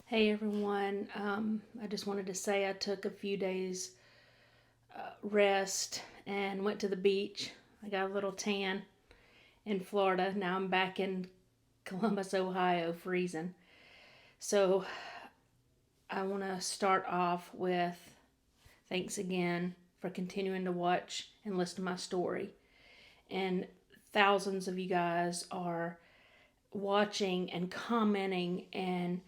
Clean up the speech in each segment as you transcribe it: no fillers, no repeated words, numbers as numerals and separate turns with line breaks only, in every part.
Hey everyone, I just wanted to say I took a few days rest and went to the beach. I got a little tan in Florida. Now I'm back in Columbus, Ohio, freezing. So I want to start off with thanks again for continuing to watch and listen to my story. And thousands of you guys are watching and commenting and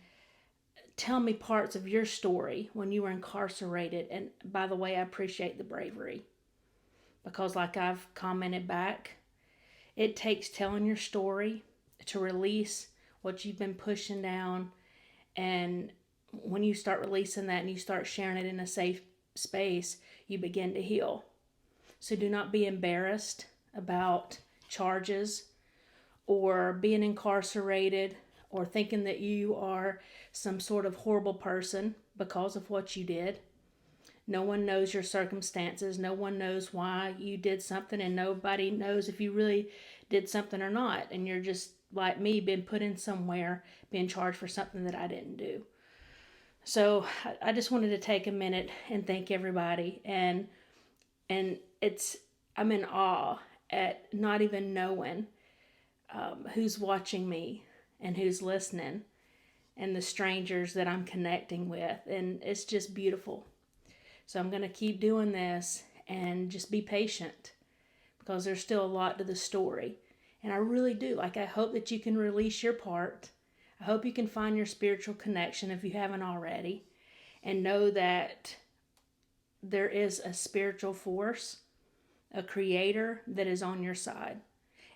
tell me parts of your story when you were incarcerated. And by the way, I appreciate the bravery because, like I've commented back, it takes telling your story to release what you've been pushing down. And when you start releasing that and you start sharing it in a safe space, you begin to heal. So do not be embarrassed about charges or being incarcerated or thinking that you are some sort of horrible person because of what you did. No one knows your circumstances. No one knows why you did something, and nobody knows if you really did something or not. And you're just like me, been put in somewhere, being charged for something that I didn't do. So I just wanted to take a minute and thank everybody. And it's I'm in awe at not even knowing who's watching me and who's listening and the strangers that I'm connecting with. And it's just beautiful. So I'm going to keep doing this and just be patient because there's still a lot to the story. And I really do. Like, I hope that you can release your part. I hope you can find your spiritual connection if you haven't already. And know that there is a spiritual force, a creator that is on your side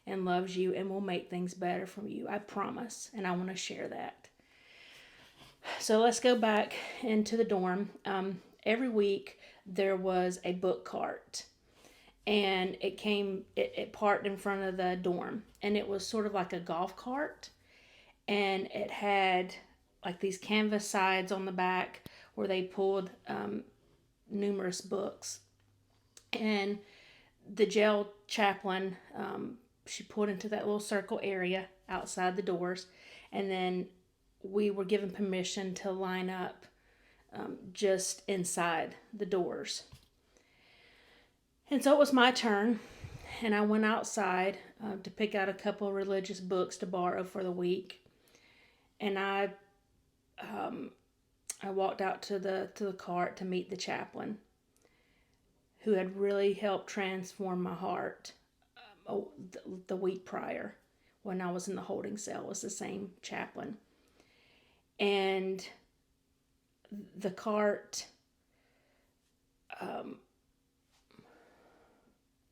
and loves you and will make things better for you. I promise. And I want to share that. So let's go back into the dorm. Every week there was a book cart, and it parked in front of the dorm, and it was sort of like a golf cart, and it had like these canvas sides on the back where they pulled numerous books. And the jail chaplain, she pulled into that little circle area outside the doors, and then we were given permission to line up just inside the doors. And so it was my turn, and I went outside to pick out a couple of religious books to borrow for the week. And um, I walked out to the cart to meet the chaplain, who had really helped transform my heart. The week prior, when I was in the holding cell, was the same chaplain, and the cart um,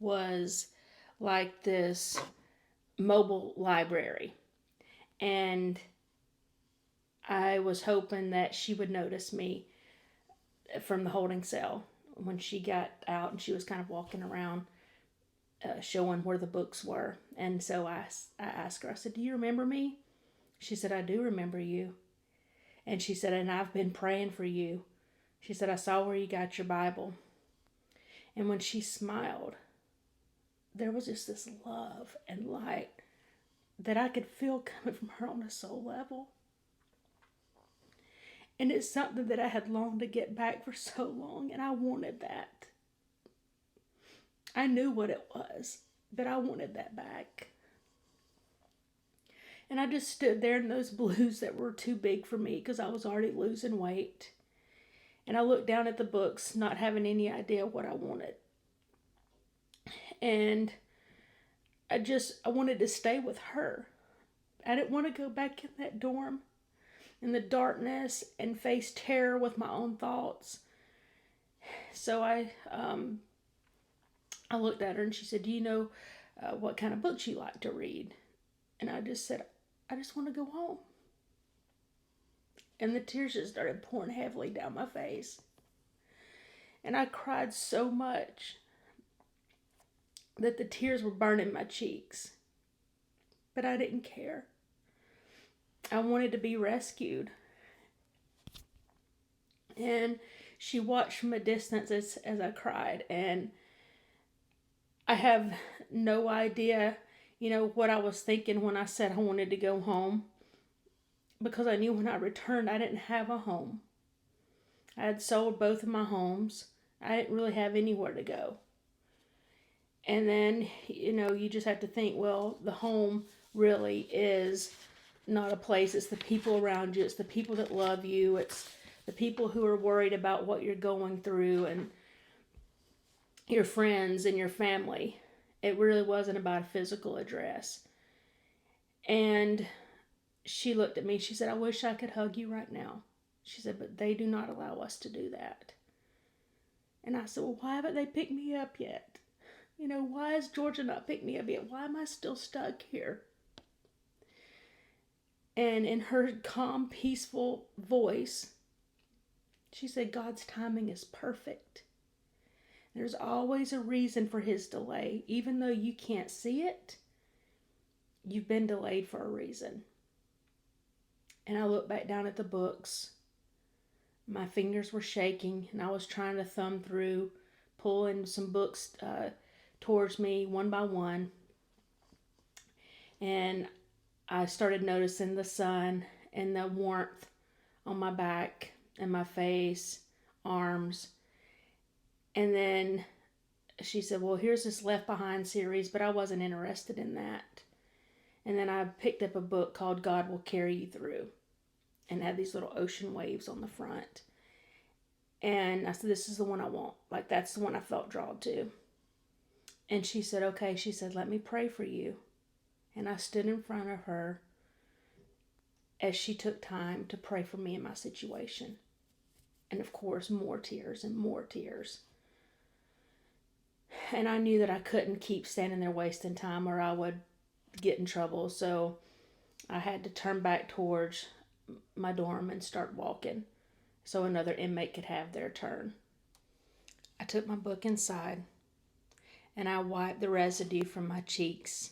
was like this mobile library. And I was hoping that she would notice me from the holding cell when she got out, and she was kind of walking around showing where the books were. And so I asked her, I said, "Do you remember me?" She said, "I do remember you." And she said, "And I've been praying for you." She said, "I saw where you got your Bible." And when she smiled, there was just this love and light that I could feel coming from her on a soul level. And it's something that I had longed to get back for so long, and I wanted that. I knew what it was, but I wanted that back. And I just stood there in those blues that were too big for me because I was already losing weight. And I looked down at the books, not having any idea what I wanted. And I wanted to stay with her. I didn't want to go back in that dorm in the darkness and face terror with my own thoughts. So I looked at her, and she said, "Do you know what kind of books you like to read?" And I just said, "I just want to go home." And the tears just started pouring heavily down my face. And I cried so much that the tears were burning my cheeks. But I didn't care. I wanted to be rescued. And she watched from a distance as I cried. And I have no idea, what I was thinking when I said I wanted to go home. because I knew when I returned I didn't have a home. I had sold both of my homes. I didn't really have anywhere to go. And then, you just have to think, well, the home really is not a place. It's the people around you. It's the people that love you. It's the people who are worried about what you're going through, and your friends and your family. It really wasn't about a physical address. And she looked at me. She said, I wish I could hug you right now. She said, but they do not allow us to do that. And I said, well, why haven't they picked me up yet? Why has Georgia not picked me up yet? Why am I still stuck here? And in her calm, peaceful voice, she said, God's timing is perfect. There's always a reason for his delay. Even though you can't see it, you've been delayed for a reason. And I looked back down at the books. My fingers were shaking, and I was trying to thumb through, pulling some books towards me one by one. And I started noticing the sun and the warmth on my back and my face, arms. And then she said, well, here's this Left Behind series, but I wasn't interested in that. And then I picked up a book called God Will Carry You Through, and had these little ocean waves on the front. And I said, this is the one I want. Like, that's the one I felt drawn to. And she said, okay. She said, let me pray for you. And I stood in front of her as she took time to pray for me in my situation. And of course, more tears and more tears. And I knew that I couldn't keep standing there wasting time, or I would get in trouble. So I had to turn back towards my dorm and start walking so another inmate could have their turn. I took my book inside and I wiped the residue from my cheeks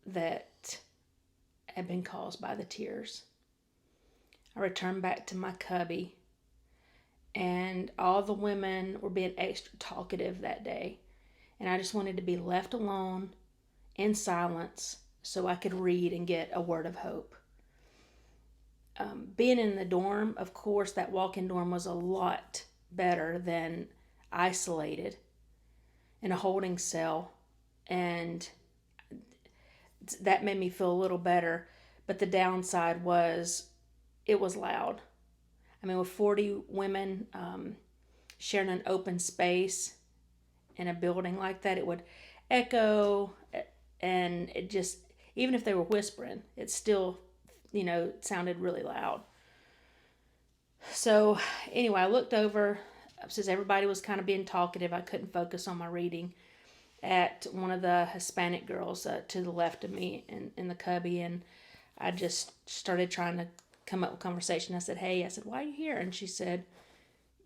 that had been caused by the tears. I returned back to my cubby, and all the women were being extra talkative that day, and I just wanted to be left alone in silence so I could read and get a word of hope. Being in the dorm, of course, that walk-in dorm was a lot better than isolated in a holding cell, and that made me feel a little better. But the downside was it was loud. I mean, with 40 women sharing an open space in a building like that, it would echo, and it just, even if they were whispering, it still, sounded really loud. So anyway, I looked over, since everybody was kind of being talkative, I couldn't focus on my reading, at one of the Hispanic girls to the left of me in the cubby, and I just started trying to come up with conversation. I said, hey, why are you here? And she said,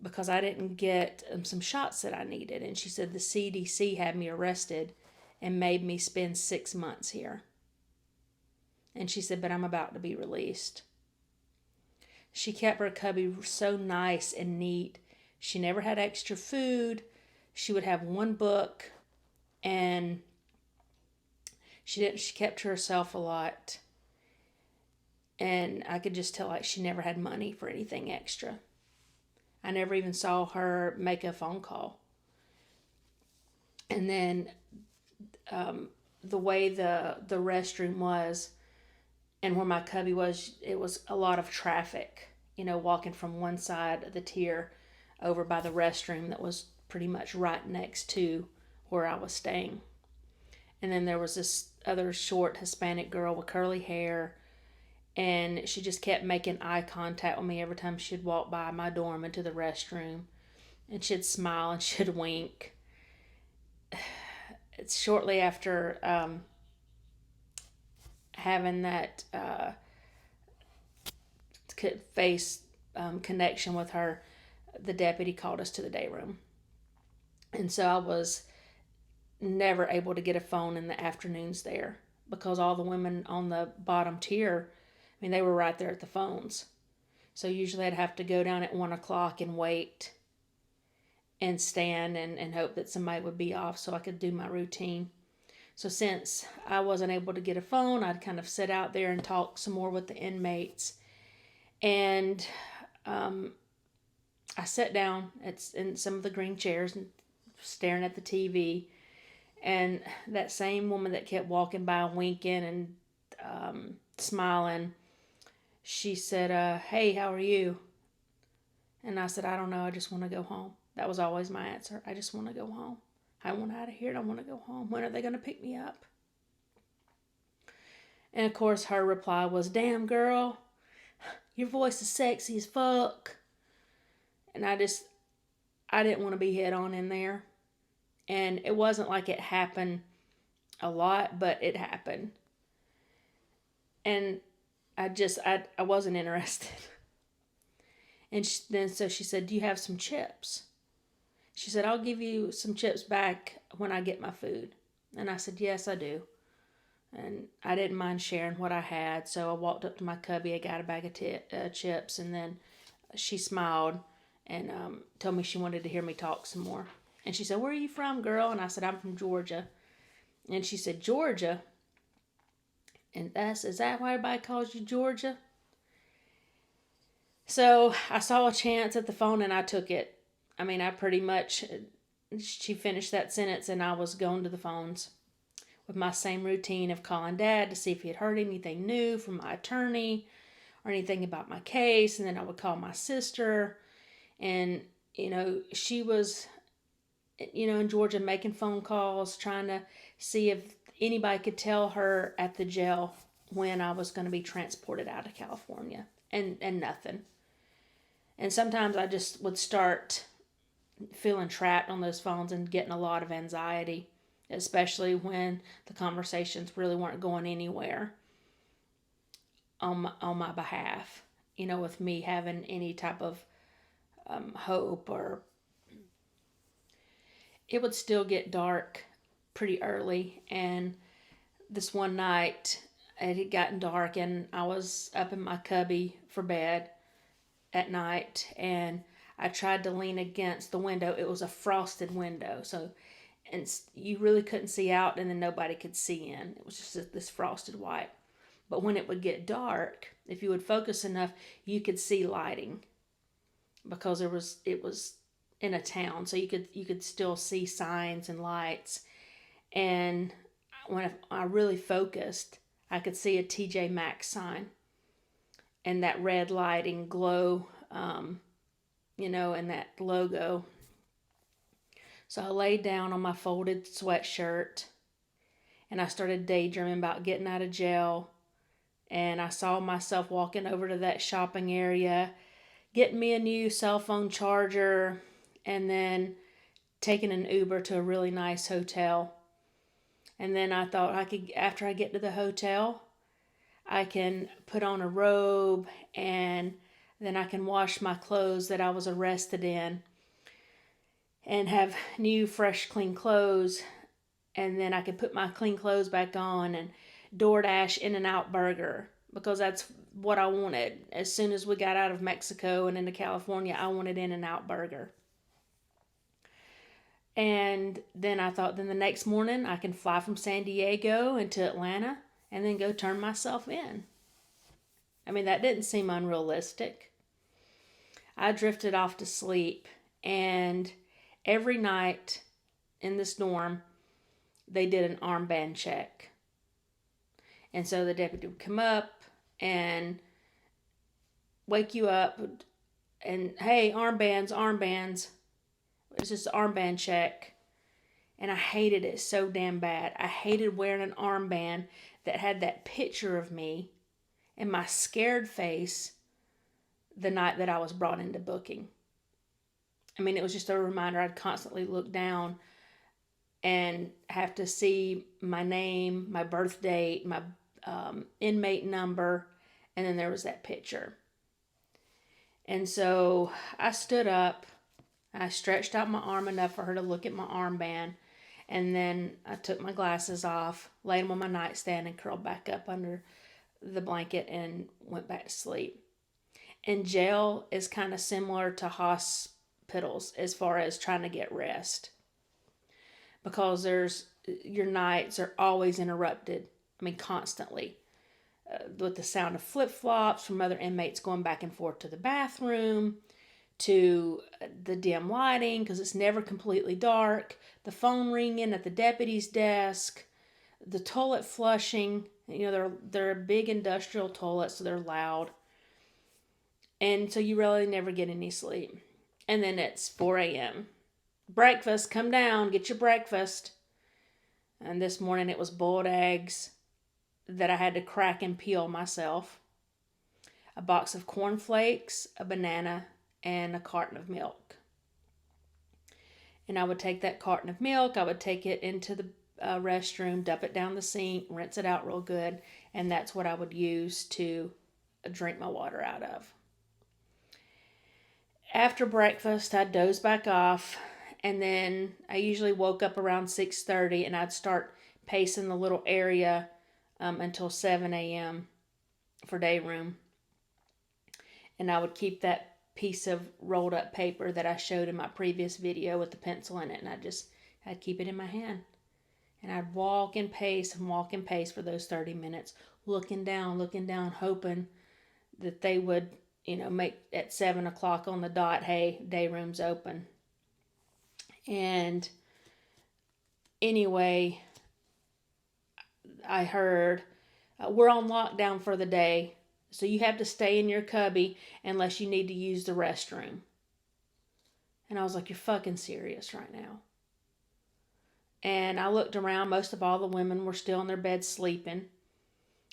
because I didn't get some shots that I needed. And she said, the CDC had me arrested and made me spend 6 months here. And she said, but I'm about to be released. She kept her cubby so nice and neat. She never had extra food. She would have one book, and she kept to herself a lot. And I could just tell, like, she never had money for anything extra. I never even saw her make a phone call. And then the way the restroom was, and where my cubby was, it was a lot of traffic, walking from one side of the tier over by the restroom that was pretty much right next to where I was staying. And then there was this other short Hispanic girl with curly hair, and she just kept making eye contact with me every time she'd walk by my dorm into the restroom. And she'd smile and she'd wink. It's shortly after having that face connection with her, the deputy called us to the day room. And so I was never able to get a phone in the afternoons there, because all the women on the bottom tier, they were right there at the phones. So usually I'd have to go down at 1 o'clock and wait and stand and hope that somebody would be off so I could do my routine. So since I wasn't able to get a phone, I'd kind of sit out there and talk some more with the inmates. And I sat down in some of the green chairs and staring at the TV. And that same woman that kept walking by, winking and smiling, she said, "Hey, how are you?" And I said, "I don't know. I just want to go home." That was always my answer. I just want to go home. I want out of here and I want to go home. When are they going to pick me up? And of course, her reply was, "Damn, girl, your voice is sexy as fuck." And I didn't want to be hit on in there. And it wasn't like it happened a lot, but it happened. And I wasn't interested. And so she said, "Do you have some chips?" She said, "I'll give you some chips back when I get my food." And I said, "Yes, I do." And I didn't mind sharing what I had. So I walked up to my cubby, I got a bag of chips, and then she smiled and told me she wanted to hear me talk some more. And she said, "Where are you from, girl?" And I said, "I'm from Georgia." And she said, "Georgia? And is that why everybody calls you Georgia?" So I saw a chance at the phone and I took it. I mean, she finished that sentence and I was going to the phones with my same routine of calling Dad to see if he had heard anything new from my attorney or anything about my case. And then I would call my sister. And, she was, in Georgia making phone calls, trying to see if anybody could tell her at the jail when I was going to be transported out of California. And nothing. And sometimes I just would start feeling trapped on those phones and getting a lot of anxiety, especially when the conversations really weren't going anywhere on my behalf, with me having any type of hope. Or it would still get dark pretty early. And this one night it had gotten dark and I was up in my cubby for bed at night, and I tried to lean against the window. It was a frosted window, so and you really couldn't see out, and then nobody could see in. It was just this frosted white. But when it would get dark, if you would focus enough, you could see lighting, because it was in a town, so you could still see signs and lights. And when I really focused, I could see a TJ Maxx sign and that red lighting glow, and that logo. So I laid down on my folded sweatshirt and I started daydreaming about getting out of jail. And I saw myself walking over to that shopping area, getting me a new cell phone charger, and then taking an Uber to a really nice hotel. And then I thought after I get to the hotel, I can put on a robe and then I can wash my clothes that I was arrested in and have new, fresh, clean clothes. And then I can put my clean clothes back on and DoorDash In-N-Out Burger, because that's what I wanted. As soon as we got out of Mexico and into California, I wanted In-N-Out Burger. And then I thought, then the next morning I can fly from San Diego into Atlanta and then go turn myself in. I mean, that didn't seem unrealistic. I drifted off to sleep, and every night in this dorm, they did an armband check. And so the deputy would come up and wake you up and, "Hey, armbands. It's just an armband check." And I hated it so damn bad. I hated wearing an armband that had that picture of me and my scared face the night that I was brought into booking. I mean, it was just a reminder. I'd constantly look down and have to see my name, my birth date, my inmate number, and then there was that picture. And so I stood up, I stretched out my arm enough for her to look at my armband, and then I took my glasses off, laid them on my nightstand, and curled back up under the blanket and went back to sleep. And jail is kind of similar to hospitals as far as trying to get rest, because there's your nights are always interrupted. I mean, constantly. With the sound of flip-flops from other inmates going back and forth to the bathroom, to the dim lighting because it's never completely dark, the phone ringing at the deputy's desk, the toilet flushing. You know, they're big industrial toilets, so they're loud. And so you really never get any sleep. And then it's 4 a.m. Breakfast, come down, get your breakfast. And this morning it was boiled eggs that I had to crack and peel myself, a box of cornflakes, a banana, and a carton of milk. And I would take that carton of milk, I would take it into the restroom, dump it down the sink, rinse it out real good, and that's what I would use to drink my water out of. After breakfast, I'd doze back off, and then I usually woke up around 6:30, and I'd start pacing the little area until 7 a.m. for day room. And I would keep that piece of rolled up paper that I showed in my previous video with the pencil in it, and I'd keep it in my hand. And I'd walk and pace for those 30 minutes, looking down, hoping that they would, make at 7 o'clock on the dot, hey, day room's open. And anyway, I heard, we're on lockdown for the day, so you have to stay in your cubby unless you need to use the restroom. And I was like, you're fucking serious right now. And I looked around, most of all the women were still in their beds sleeping.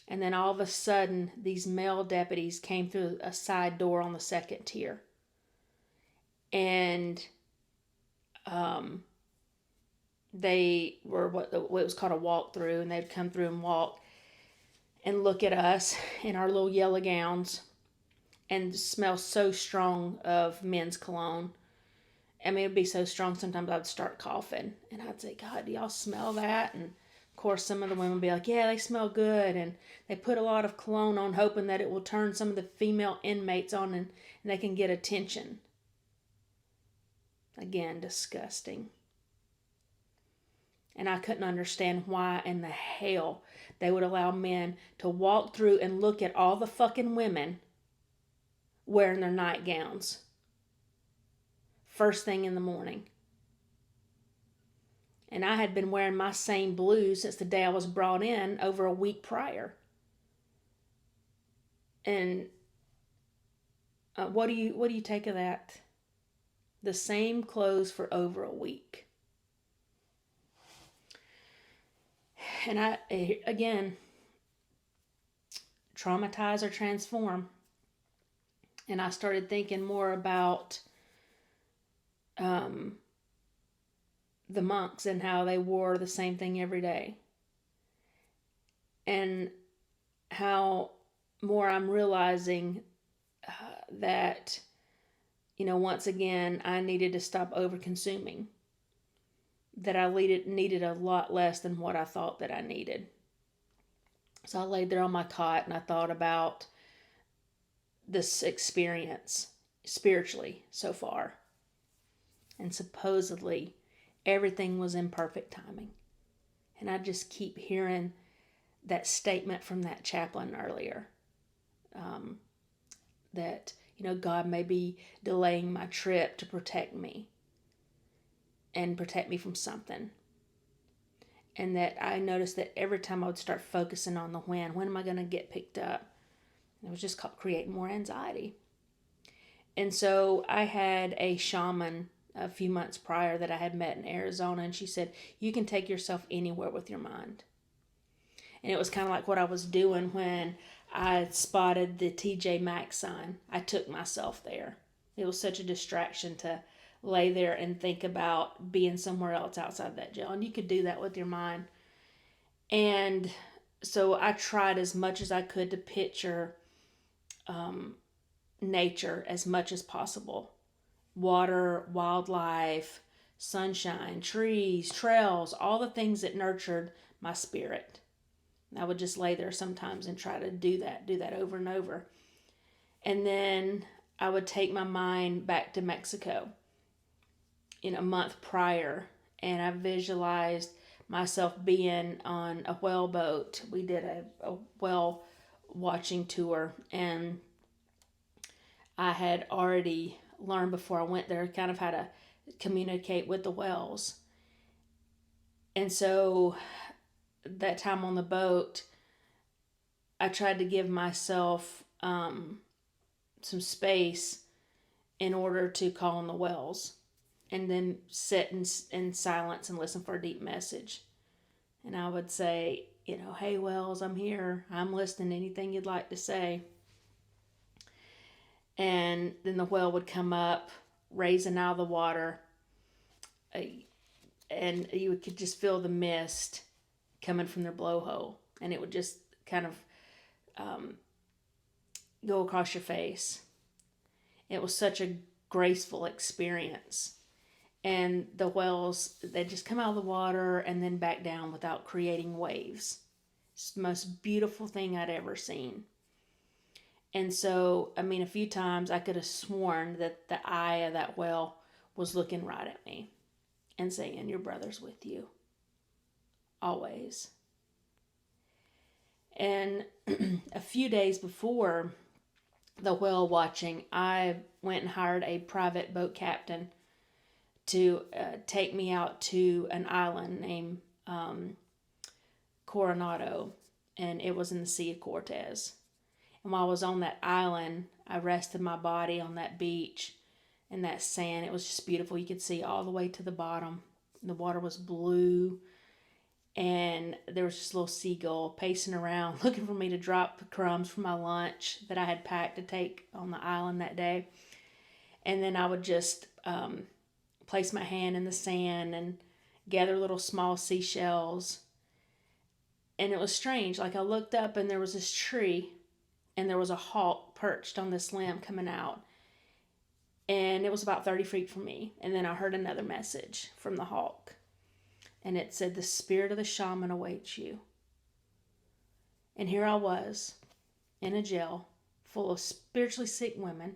And then all of a sudden, these male deputies came through a side door on the second tier. And they were what was called a walkthrough, and they'd come through and walk and look at us in our little yellow gowns and smell so strong of men's cologne. I mean, it'd be so strong sometimes I'd start coughing. And I'd say, God, do y'all smell that? And of course, some of the women would be like, yeah, they smell good. And they put a lot of cologne on, hoping that it will turn some of the female inmates on and they can get attention. Again, disgusting. And I couldn't understand why in the hell they would allow men to walk through and look at all the fucking women wearing their nightgowns first thing in the morning. And I had been wearing my same blues since the day I was brought in over a week prior. And what do you take of that? The same clothes for over a week. And I, again, traumatize or transform. And I started thinking more about the monks and how they wore the same thing every day. And how more I'm realizing that, once again, I needed to stop over-consuming. That I needed a lot less than what I thought that I needed. So I laid there on my cot and I thought about this experience spiritually so far. And supposedly everything was in perfect timing. And I just keep hearing that statement from that chaplain earlier. That, God may be delaying my trip to protect me. And protect me from something. And that I noticed that every time I would start focusing on the when am I going to get picked up? It was just creating more anxiety. And so I had a shaman a few months prior that I had met in Arizona, and she said, you can take yourself anywhere with your mind. And it was kind of like what I was doing when I spotted the TJ Maxx sign. I took myself there. It was such a distraction to lay there and think about being somewhere else outside that jail. And you could do that with your mind. And so I tried as much as I could to picture nature as much as possible. Water, wildlife, sunshine, trees, trails, all the things that nurtured my spirit. And I would just lay there sometimes and try to do that over and over. And then I would take my mind back to Mexico in a month prior, and I visualized myself being on a whale boat. We did a whale watching tour, and I had already learned before I went there kind of how to communicate with the whales. And so that time on the boat, I tried to give myself some space in order to call on the whales, and then sit in silence and listen for a deep message. And I would say, hey, whales, I'm here. I'm listening to anything you'd like to say. And then the whale would come up, raising out of the water, and you could just feel the mist coming from their blowhole, and it would just kind of go across your face. It was such a graceful experience. And the whales, they just come out of the water and then back down without creating waves. It's the most beautiful thing I'd ever seen. And so, a few times I could have sworn that the eye of that whale was looking right at me and saying, your brother's with you. Always. And a few days before the whale watching, I went and hired a private boat captain to take me out to an island named Coronado, and it was in the Sea of Cortez. And while I was on that island, I rested my body on that beach and that sand. It was just beautiful. You could see all the way to the bottom. The water was blue, and there was just a little seagull pacing around looking for me to drop crumbs from my lunch that I had packed to take on the island that day. And then I would just place my hand in the sand and gather little small seashells. And it was strange. Like, I looked up and there was this tree, and there was a hawk perched on this limb coming out. And it was about 30 feet from me. And then I heard another message from the hawk. And it said, the spirit of the shaman awaits you. And here I was in a jail full of spiritually sick women.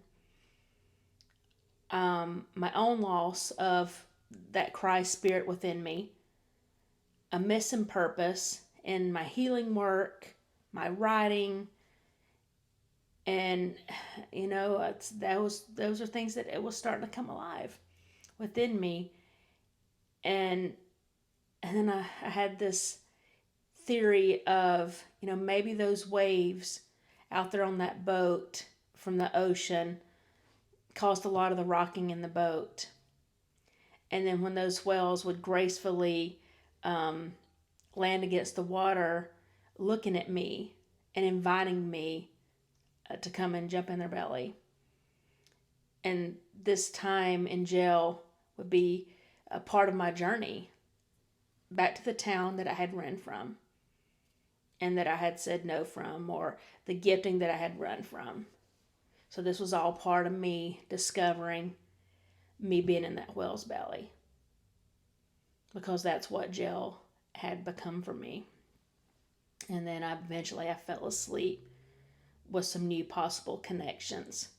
My own loss of that Christ spirit within me. A missing purpose in my healing work, my writing. And, those are things that it was starting to come alive within me. And then I had this theory of, maybe those waves out there on that boat from the ocean caused a lot of the rocking in the boat. And then when those whales would gracefully land against the water, looking at me and inviting me to come and jump in their belly. And this time in jail would be a part of my journey back to the town that I had run from and that I had said no from, or the gifting that I had run from. So this was all part of me discovering me being in that whale's belly, because that's what jail had become for me. And then eventually I fell asleep with some new possible connections